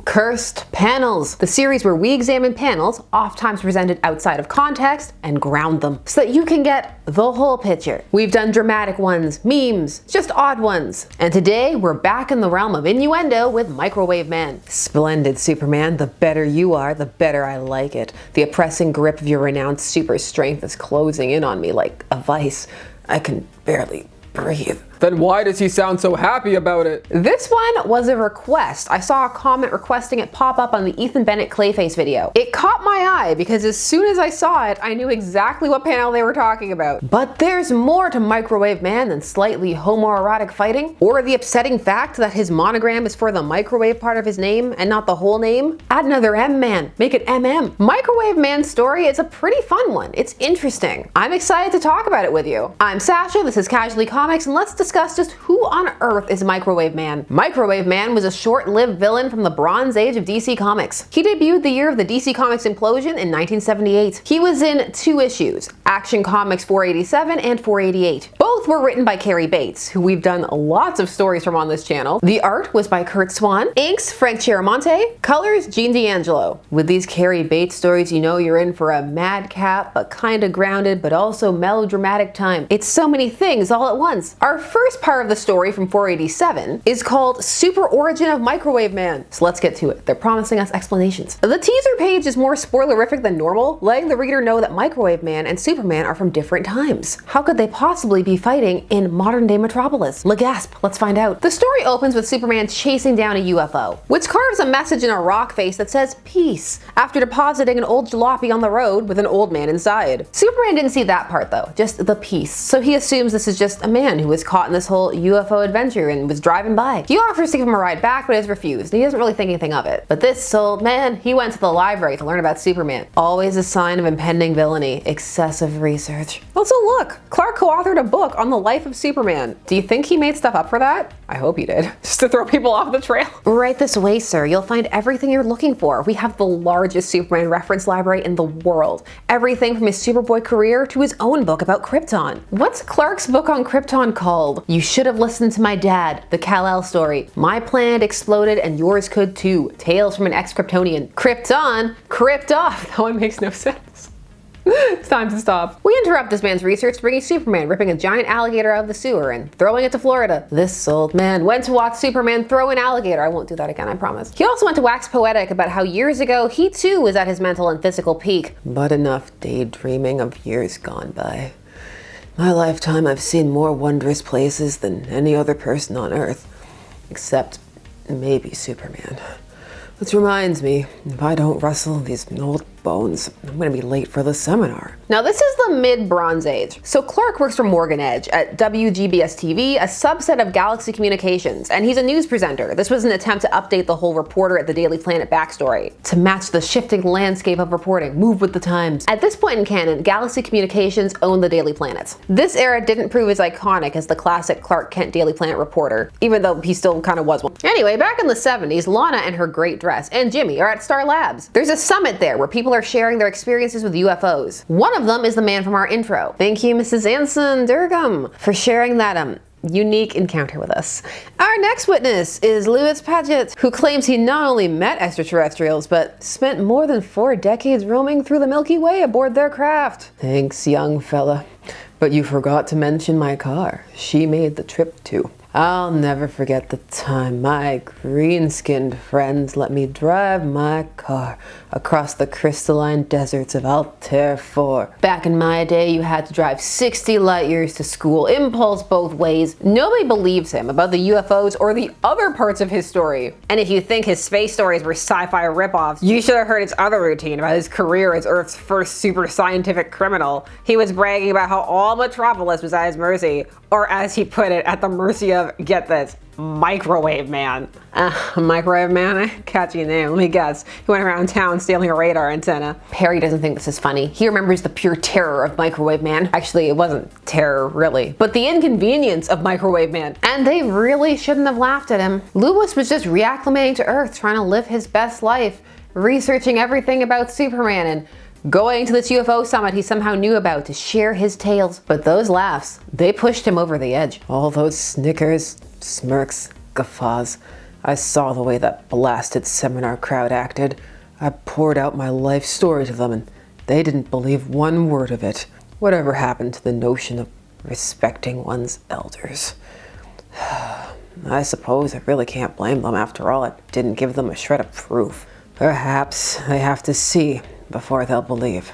Cursed Panels, the series where we examine panels, oftentimes presented outside of context, and ground them so that you can get the whole picture. We've done dramatic ones, memes, just odd ones. And today we're back in the realm of innuendo with Microwave Man. Splendid Superman, the better you are, the better I like it. The oppressing grip of your renounced super strength is closing in on me like a vice. I can barely breathe. Then why does he sound so happy about it? This one was a request. I saw a comment requesting it pop up on the Ethan Bennett Clayface video. It caught my eye because as soon as I saw it, I knew exactly what panel they were talking about. But there's more to Microwave Man than slightly homoerotic fighting, or the upsetting fact that his monogram is for the microwave part of his name and not the whole name. Add another M-man, make it MM. Microwave Man's story is a pretty fun one. It's interesting. I'm excited to talk about it with you. I'm Sasha, this is Casually Comics, and let's discuss just who on earth is Microwave Man. Microwave Man was a short-lived villain from the Bronze Age of DC Comics. He debuted the year of the DC Comics implosion in 1978. He was in 2 issues, Action Comics 487 and 488. Both were written by Cary Bates, who we've done lots of stories from on this channel. The art was by Kurt Swan, inks Frank Chiaramonte, colors Gene D'Angelo. With these Cary Bates stories, you know you're in for a madcap, but kinda grounded, but also melodramatic time. It's so many things all at once. Our first part of the story from 487 is called Super Origin of Microwave Man. So let's get to it. They're promising us explanations. The teaser page is more spoilerific than normal, letting the reader know that Microwave Man and Superman are from different times. How could they possibly be fighting in modern day Metropolis? Gasp, let's find out. The story opens with Superman chasing down a UFO, which carves a message in a rock face that says peace, after depositing an old jalopy on the road with an old man inside. Superman didn't see that part though, just the peace. So he assumes this is just a man who was caught in this whole UFO adventure and was driving by. He offers to give him a ride back, but is refused. He doesn't really think anything of it. But this old man, he went to the library to learn about Superman. Always a sign of impending villainy, excessive research. Also look, Clark co-authored a book on the life of Superman. Do you think he made stuff up for that? I hope he did. Just to throw people off the trail. Right this way, sir. You'll find everything you're looking for. We have the largest Superman reference library in the world. Everything from his Superboy career to his own book about Krypton. What's Clark's book on Krypton called? You should have listened to my dad, the Kal-El story. My planet exploded and yours could too. Tales from an ex-Kryptonian. Krypton? Crypt off. That one makes no sense. It's time to stop. We interrupt this man's research, bringing Superman ripping a giant alligator out of the sewer and throwing it to Florida. This old man went to watch Superman throw an alligator. I won't do that again, I promise. He also went to wax poetic about how years ago he too was at his mental and physical peak. But enough daydreaming of years gone by. My lifetime I've seen more wondrous places than any other person on Earth. Except maybe Superman. Which reminds me, if I don't rustle these old bones, I'm gonna be late for the seminar. Now this is the mid-Bronze Age. So Clark works for Morgan Edge at WGBS-TV, a subset of Galaxy Communications, and he's a news presenter. This was an attempt to update the whole reporter at the Daily Planet backstory, to match the shifting landscape of reporting, move with the times. At this point in canon, Galaxy Communications owned the Daily Planet. This era didn't prove as iconic as the classic Clark Kent Daily Planet reporter, even though he still kind of was one. Anyway, back in the 70s, Lana and her great dress and Jimmy are at Star Labs. There's a summit there where people are sharing their experiences with UFOs. One of them is the man from our intro. Thank you, Mrs. Anson Durgam, for sharing that unique encounter with us. Our next witness is Louis Paget, who claims he not only met extraterrestrials, but spent more than 4 decades roaming through the Milky Way aboard their craft. Thanks, young fella. But you forgot to mention my car. She made the trip too. I'll never forget the time my green-skinned friends let me drive my car across the crystalline deserts of Altair 4. Back in my day, you had to drive 60 light years to school, impulse both ways. Nobody believes him about the UFOs or the other parts of his story. And if you think his space stories were sci-fi ripoffs, you should have heard his other routine about his career as Earth's first super scientific criminal. He was bragging about how all Metropolis was at his mercy, or as he put it, at the mercy of, get this, Microwave Man. Microwave Man? Catchy name, let me guess. He went around town stealing a radar antenna. Perry doesn't think this is funny. He remembers the pure terror of Microwave Man. Actually, it wasn't terror, really, but the inconvenience of Microwave Man. And they really shouldn't have laughed at him. Lewis was just reacclimating to Earth, trying to live his best life, researching everything about Superman and going to this UFO summit he somehow knew about to share his tales. But those laughs, they pushed him over the edge. All those snickers, smirks, guffaws. I saw the way that blasted seminar crowd acted. I poured out my life story to them and they didn't believe one word of it. Whatever happened to the notion of respecting one's elders? I suppose I really can't blame them. After all, it didn't give them a shred of proof. Perhaps they have to see before they'll believe.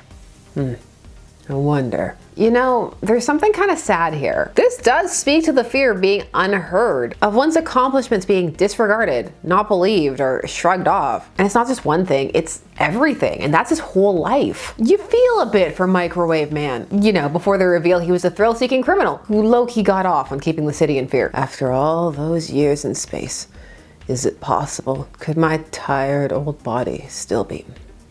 I wonder. You know, there's something kind of sad here. This does speak to the fear of being unheard, of one's accomplishments being disregarded, not believed, or shrugged off. And it's not just one thing, it's everything, and that's his whole life. You feel a bit for Microwave Man. You know, before the reveal he was a thrill-seeking criminal who low-key got off on keeping the city in fear. After all those years in space, is it possible? Could my tired old body still be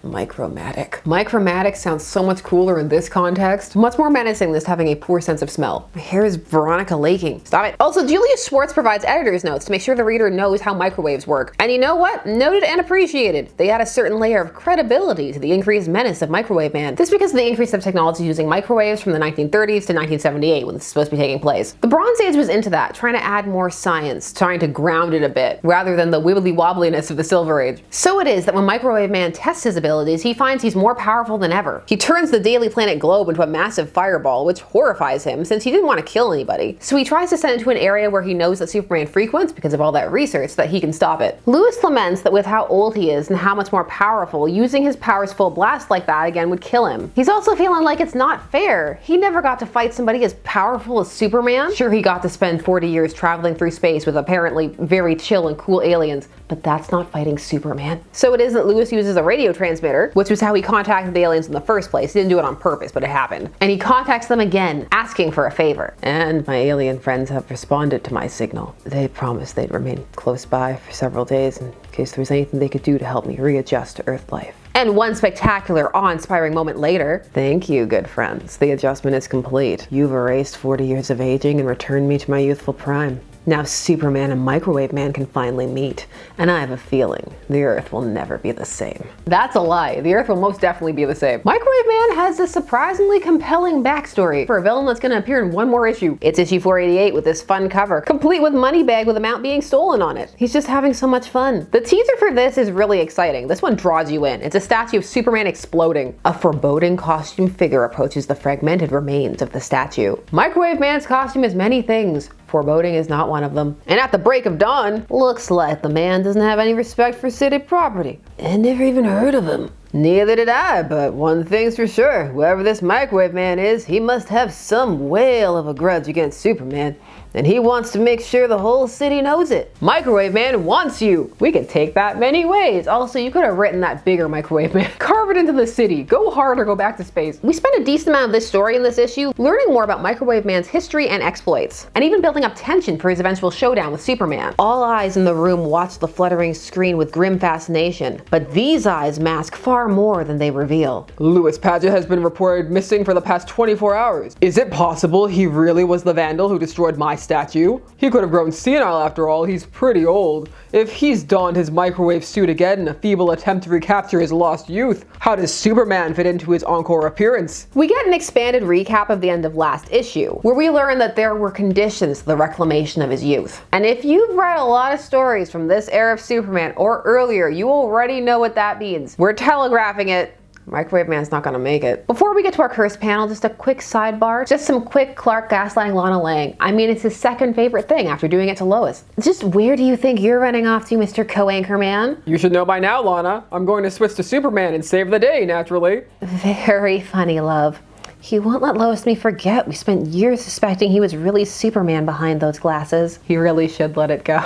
Micromatic? Micromatic sounds so much cooler in this context. Much more menacing than just having a poor sense of smell. My hair is Veronica Laking. Stop it. Also, Julius Schwartz provides editor's notes to make sure the reader knows how microwaves work. And you know what? Noted and appreciated. They add a certain layer of credibility to the increased menace of Microwave Man. This because of the increase of technology using microwaves from the 1930s to 1978 when this is supposed to be taking place. The Bronze Age was into that, trying to add more science, trying to ground it a bit, rather than the wibbly wobbliness of the Silver Age. So it is that when Microwave Man tests his abilities, he finds he's more powerful than ever. He turns the Daily Planet globe into a massive fireball, which horrifies him since he didn't want to kill anybody. So he tries to send it to an area where he knows that Superman frequents because of all that research so that he can stop it. Lewis laments that with how old he is and how much more powerful, using his powers full blast like that again would kill him. He's also feeling like it's not fair. He never got to fight somebody as powerful as Superman. Sure, he got to spend 40 years traveling through space with apparently very chill and cool aliens, but that's not fighting Superman. So it is that Lewis uses a radio transmitter, which was how he contacted the aliens in the first place. He didn't do it on purpose, but it happened. And he contacts them again, asking for a favor. And my alien friends have responded to my signal. They promised they'd remain close by for several days in case there was anything they could do to help me readjust to Earth life. And one spectacular, awe-inspiring moment later, thank you, good friends. The adjustment is complete. You've erased 40 years of aging and returned me to my youthful prime. Now Superman and Microwave Man can finally meet, and I have a feeling the Earth will never be the same. That's a lie. The Earth will most definitely be the same. Microwave Man has a surprisingly compelling backstory for a villain that's going to appear in one more issue. It's issue 488 with this fun cover, complete with money bag with a mount being stolen on it. He's just having so much fun. The teaser for this is really exciting. This one draws you in. It's a statue of Superman exploding. A foreboding costume figure approaches the fragmented remains of the statue. Microwave Man's costume is many things. Foreboding is not one of them. And at the break of dawn, looks like the man doesn't have any respect for city property. I never even heard of him. Neither did I, but one thing's for sure. Whoever this Microwave Man is, he must have some whale of a grudge against Superman. And he wants to make sure the whole city knows it. Microwave Man wants you. We could take that many ways. Also, you could have written that bigger Microwave Man. Carve it into the city. Go hard or go back to space. We spent a decent amount of this story in this issue learning more about Microwave Man's history and exploits, and even building up tension for his eventual showdown with Superman. All eyes in the room watch the fluttering screen with grim fascination, but these eyes mask far more than they reveal. Lewis Padgett has been reported missing for the past 24 hours. Is it possible he really was the vandal who destroyed my statue? He could have grown senile after all. He's pretty old. If he's donned his microwave suit again in a feeble attempt to recapture his lost youth, how does Superman fit into his encore appearance? We get an expanded recap of the end of last issue, where we learn that there were conditions to the reclamation of his youth. And if you've read a lot of stories from this era of Superman or earlier, you already know what that means. We're telegraphing it. Microwave Man's not gonna make it. Before we get to our curse panel, just a quick sidebar. Just some quick Clark gaslighting Lana Lang. I mean, it's his second favorite thing after doing it to Lois. Just where do you think you're running off to, Mr. Co-Anchor Man? You should know by now, Lana. I'm going to switch to Superman and save the day, naturally. Very funny, love. He won't let Lois and me forget we spent years suspecting he was really Superman behind those glasses. He really should let it go.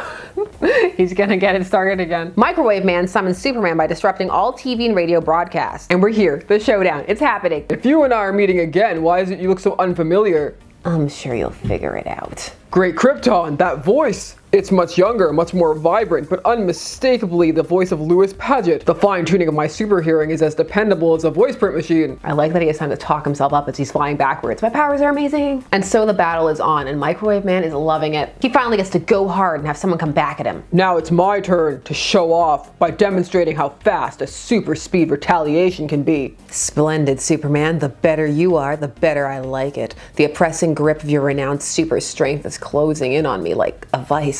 He's gonna get it started again. Microwave Man summons Superman by disrupting all TV and radio broadcasts. And we're here, the showdown, it's happening. If you and I are meeting again, why is it you look so unfamiliar? I'm sure you'll figure it out. Great Krypton, that voice! It's much younger, much more vibrant, but unmistakably the voice of Lewis Padgett. The fine-tuning of my super hearing is as dependable as a voice print machine. I like that he has time to talk himself up as he's flying backwards. My powers are amazing. And so the battle is on, and Microwave Man is loving it. He finally gets to go hard and have someone come back at him. Now it's my turn to show off by demonstrating how fast a super speed retaliation can be. Splendid, Superman. The better you are, the better I like it. The oppressing grip of your renowned super strength is closing in on me like a vice.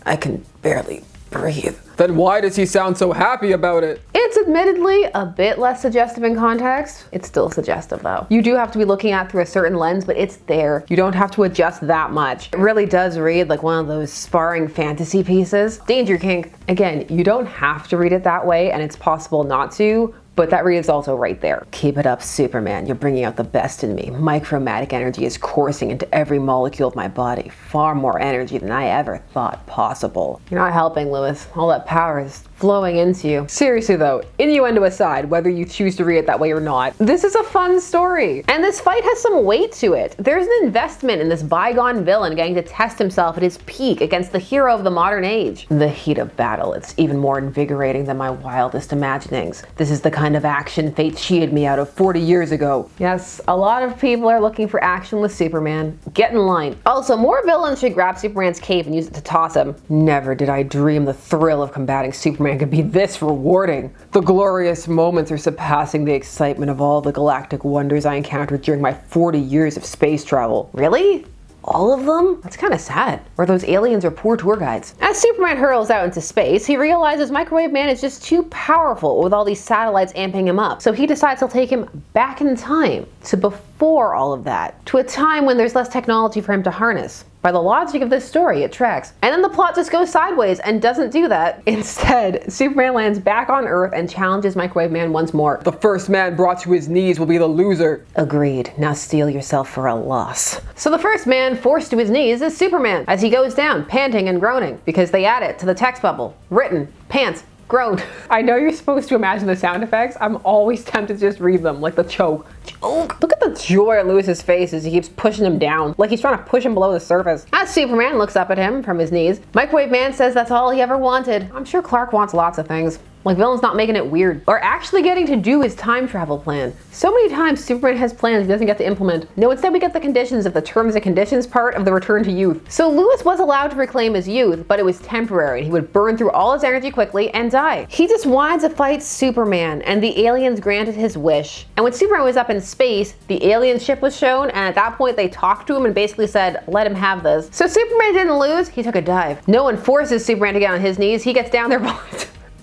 I can barely breathe. Then why does he sound so happy about it? It's admittedly a bit less suggestive in context. It's still suggestive though. You do have to be looking at through a certain lens, but it's there. You don't have to adjust that much. It really does read like one of those sparring fantasy pieces. Danger kink. Again, you don't have to read it that way, and it's possible not to, but that read is also right there. Keep it up, Superman. You're bringing out the best in me. Micromatic energy is coursing into every molecule of my body. Far more energy than I ever thought possible. You're not helping, Lewis. All that power is flowing into you. Seriously though, innuendo aside, whether you choose to read it that way or not, this is a fun story. And this fight has some weight to it. There's an investment in this bygone villain getting to test himself at his peak against the hero of the modern age. The heat of battle, it's even more invigorating than my wildest imaginings. This is the kind of action fate cheated me out of 40 years ago. Yes, a lot of people are looking for action with Superman. Get in line. Also, more villains should grab Superman's cape and use it to toss him. Never did I dream the thrill of combating Superman could be this rewarding. The glorious moments are surpassing the excitement of all the galactic wonders I encountered during my 40 years of space travel. Really? All of them? That's kind of sad. Or those aliens are poor tour guides. As Superman hurls out into space, he realizes Microwave Man is just too powerful with all these satellites amping him up. So he decides he'll take him back in time to before all of that, to a time when there's less technology for him to harness. By the logic of this story, it tracks. And then the plot just goes sideways and doesn't do that. Instead, Superman lands back on Earth and challenges Microwave Man once more. The first man brought to his knees will be the loser. Agreed. Now steel yourself for a loss. So the first man forced to his knees is Superman, as he goes down, panting and groaning, because they add it to the text bubble. Written, pants, groan. I know you're supposed to imagine the sound effects. I'm always tempted to just read them, like the choke. Choke. Look at the joy on Lewis's face as he keeps pushing him down, like he's trying to push him below the surface. As Superman looks up at him from his knees, Microwave Man says that's all he ever wanted. I'm sure Clark wants lots of things. Like villains not making it weird, or actually getting to do his time travel plan. So many times Superman has plans he doesn't get to implement. No, instead we get the conditions of the terms and conditions part of the return to youth. So Lewis was allowed to reclaim his youth, but it was temporary, and he would burn through all his energy quickly and die. He just wanted to fight Superman, and the aliens granted his wish. And when Superman was up in space, the alien ship was shown, and at that point they talked to him and basically said, let him have this. So Superman didn't lose, he took a dive. No one forces Superman to get on his knees, he gets down there by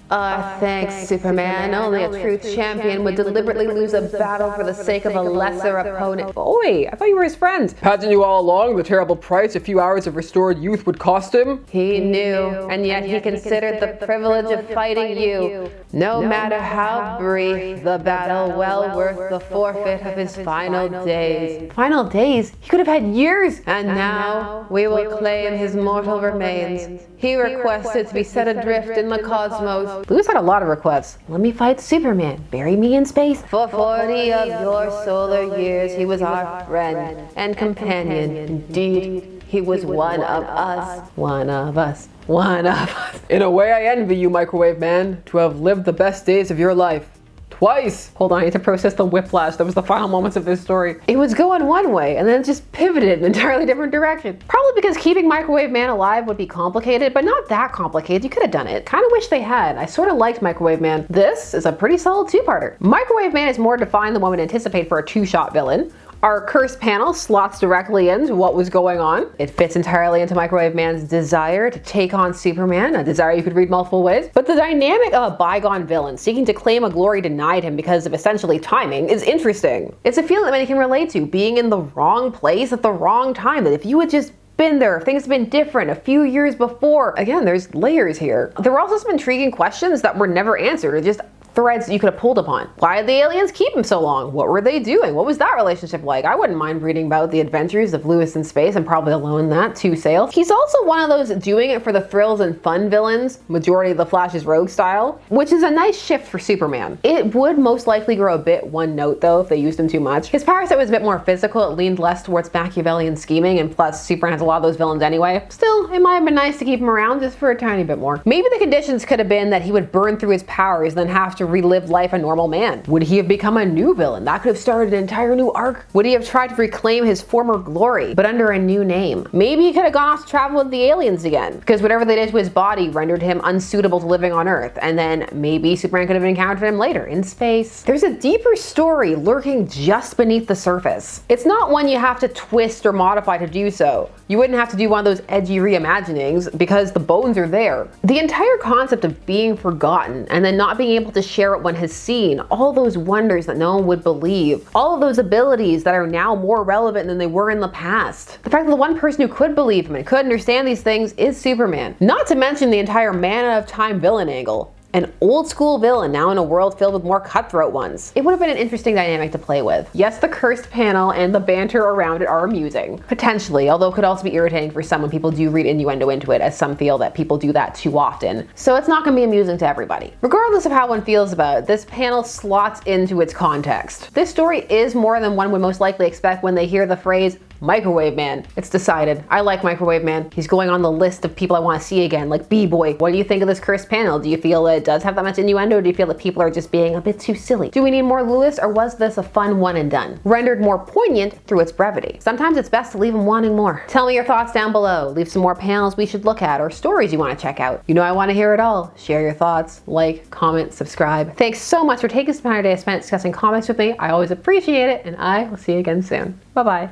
thanks, Superman. Only a true champion would deliberately lose a battle for the sake of a lesser opponent. Boy, I thought you were his friend. Hadn't you all along the terrible price a few hours of restored youth would cost him? He knew, and yet he considered the privilege of fighting you. No matter how brief, the battle well worth the forfeit of his final days. Final days? He could have had years! And now, we will claim his mortal remains. He requested to be set adrift in the cosmos. Lewis had a lot of requests. Let me fight Superman. Bury me in space. For 40 of your solar years, he was our friend and companion. Indeed, he was one of us. One of us. One of us. In a way, I envy you, Microwave Man, to have lived the best days of your life. Twice! Hold on, I need to process the whiplash. That was the final moments of this story. It was going one way, and then it just pivoted in an entirely different direction. Probably because keeping Microwave Man alive would be complicated, but not that complicated. You could have done it. Kind of wish they had. I sort of liked Microwave Man. This is a pretty solid two-parter. Microwave Man is more defined than one would anticipate for a two-shot villain. Our cursed panel slots directly into what was going on. It fits entirely into Microwave Man's desire to take on Superman, a desire you could read multiple ways. But the dynamic of a bygone villain seeking to claim a glory denied him because of essentially timing is interesting. It's a feeling that many can relate to, being in the wrong place at the wrong time, that if you had just been there, if things have been different a few years before. Again, there's layers here. There were also some intriguing questions that were never answered, or just threads you could have pulled upon. Why did the aliens keep him so long? What were they doing? What was that relationship like? I wouldn't mind reading about the adventures of Lewis in space. I'm probably alone in that, two sails. He's also one of those doing it for the thrills and fun villains, majority of the Flash's rogue style, which is a nice shift for Superman. It would most likely grow a bit one note though if they used him too much. His power set was a bit more physical, it leaned less towards Machiavellian scheming, and plus Superman has a lot of those villains anyway. Still, it might have been nice to keep him around just for a tiny bit more. Maybe the conditions could have been that he would burn through his powers, then have to relive life a normal man? Would he have become a new villain? That could have started an entire new arc. Would he have tried to reclaim his former glory, but under a new name? Maybe he could have gone off to travel with the aliens again, because whatever they did to his body rendered him unsuitable to living on Earth, and then maybe Superman could have encountered him later in space. There's a deeper story lurking just beneath the surface. It's not one you have to twist or modify to do so. You wouldn't have to do one of those edgy reimaginings because the bones are there. The entire concept of being forgotten and then not being able to share what one has seen, all those wonders that no one would believe, all of those abilities that are now more relevant than they were in the past. The fact that the one person who could believe him and could understand these things is Superman. Not to mention the entire man out of time villain angle. An old school villain now in a world filled with more cutthroat ones. It would have been an interesting dynamic to play with. Yes, the cursed panel and the banter around it are amusing. Potentially, although it could also be irritating for some when people do read innuendo into it, as some feel that people do that too often. So it's not going to be amusing to everybody. Regardless of how one feels about it, this panel slots into its context. This story is more than one would most likely expect when they hear the phrase Microwave Man. It's decided. I like Microwave Man. He's going on the list of people I want to see again, like B-Boy. What do you think of this cursed panel? Do you feel that it does have that much innuendo, or do you feel that people are just being a bit too silly? Do we need more Lewis, or was this a fun one and done? Rendered more poignant through its brevity. Sometimes it's best to leave them wanting more. Tell me your thoughts down below. Leave some more panels we should look at, or stories you want to check out. You know I want to hear it all. Share your thoughts, like, comment, subscribe. Thanks so much for taking some time today spent discussing comics with me. I always appreciate it, and I will see you again soon. Bye-bye.